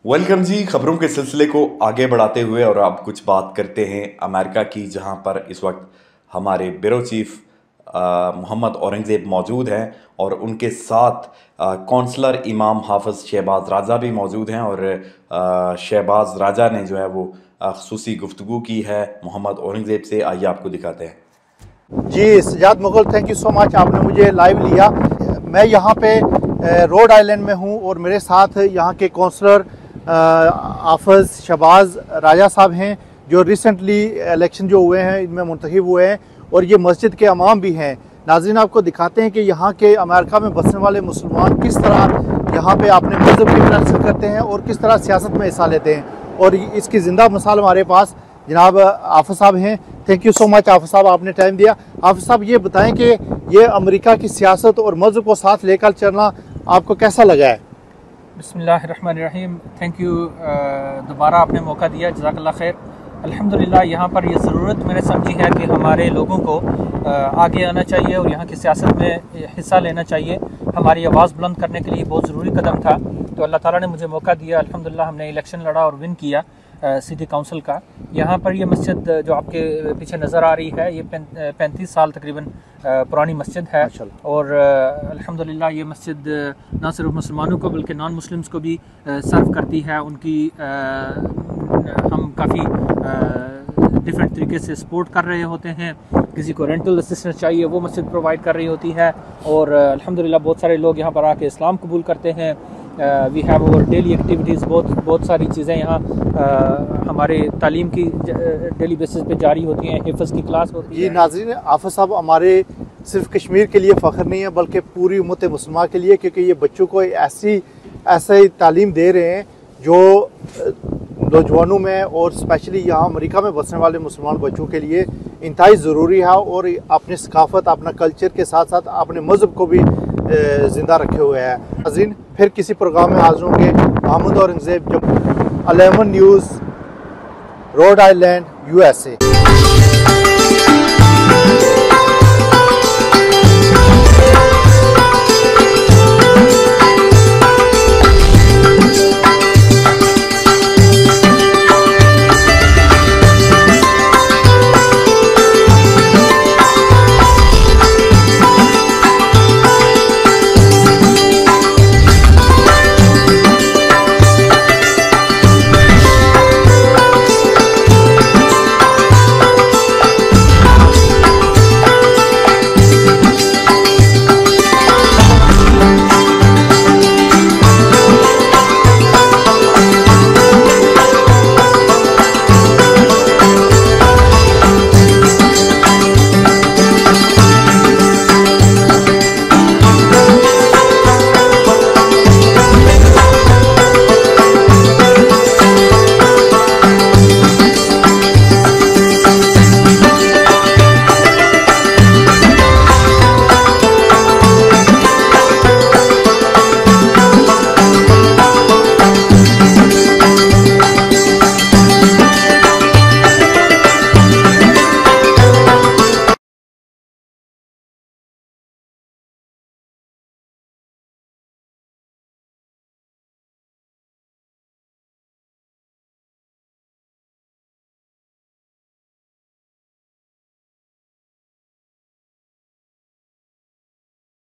Welcome जी। खबरों के सिलसिले को आगे बढ़ाते हुए और अब कुछ बात करते हैं अमेरिका की, जहां पर इस वक्त हमारे ब्यूरो चीफ मोहम्मद औरंगज़ेब मौजूद हैं और उनके साथ कौंसलर इमाम हाफिज़ शहबाज राजा भी मौजूद हैं। और शहबाज राजा ने जो है वो ख़ुसूसी गुफ्तगू की है मोहम्मद औरंगज़ेब से। आइए आपको दिखाते हैं। जी Sajjad Mughal, thank you so much, आपने मुझे लाइव लिया। मैं यहाँ पे रोड आइलैंड में हूँ और मेरे साथ यहाँ के कौंसलर हाफिज़ शहबाज राजा साहब हैं, जो रिसेंटली इलेक्शन जो हुए हैं इनमें मुंतखब हुए हैं, और ये मस्जिद के इमाम भी हैं। नाज़रीन, आपको दिखाते हैं कि यहाँ के अमेरिका में बसने वाले मुसलमान किस तरह यहाँ पे अपने मज़हब की प्रैक्टिस करते हैं और किस तरह सियासत में हिस्सा लेते हैं। और इसकी ज़िंदा मिसाल हमारे पास जनाब हाफिज़ साहब हैं। थैंक यू सो मच हाफिज़ साहब, आपने टाइम दिया। हाफिज़ साहब, ये बताएं कि ये अमेरिका की सियासत और मज़हब को साथ लेकर चलना आपको कैसा लगा है? बिस्मिल्लाहिर्रहमानिर्रहीम। थैंक यू, दोबारा आपने मौका दिया, जज़ाकल्लाह खैर। अल्हम्दुलिल्लाह, यहाँ पर ये ज़रूरत मैंने समझी है कि हमारे लोगों को आगे आना चाहिए और यहाँ की सियासत में हिस्सा लेना चाहिए। हमारी आवाज़ बुलंद करने के लिए बहुत ज़रूरी कदम था, तो अल्लाह ताला ने मुझे मौका दिया। अल्हम्दुलिल्लाह, हमने इलेक्शन लड़ा और विन किया सिटी काउंसिल का। यहाँ पर ये मस्जिद जो आपके पीछे नज़र आ रही है, ये 35 साल तकरीबन पुरानी मस्जिद है। और अल्हम्दुलिल्लाह ये मस्जिद ना सिर्फ मुसलमानों को बल्कि नॉन मुस्लिम्स को भी सर्व करती है। उनकी हम काफ़ी डिफरेंट तरीके से सपोर्ट कर रहे होते हैं। किसी को रेंटल असिस्टेंस चाहिए वो मस्जिद प्रोवाइड कर रही होती है। और अल्हम्दुलिल्लाह बहुत सारे लोग यहाँ पर आके इस्लाम कबूल करते हैं। We have over daily activities, बहुत सारी चीज़ें यहाँ हमारे तालीम की डेली बेसिस पे जारी होती हैं। हिफ्ज़ की क्लास होती है। जी नाज़रीन, हाफिज़ साहब हमारे सिर्फ कश्मीर के लिए फ़ख्र नहीं है बल्कि पूरी उम्मत मुस्लिमा के लिए, क्योंकि ये बच्चों को ऐसे तालीम दे रहे हैं जो नौजवानों में और स्पेशली यहाँ अमेरिका में बसने वाले मुसलमान बच्चों के लिए इंतहाई ज़रूरी है। और अपनी सकाफ़त, अपना कल्चर के साथ साथ अपने मज़हब को भी ज़िंदा रखे हुए हैं। नाज़रीन, फिर किसी प्रोग्राम में हाज़िर होंगे। Mohammad Aurangzeb, 11 news, Rhode Island, USA।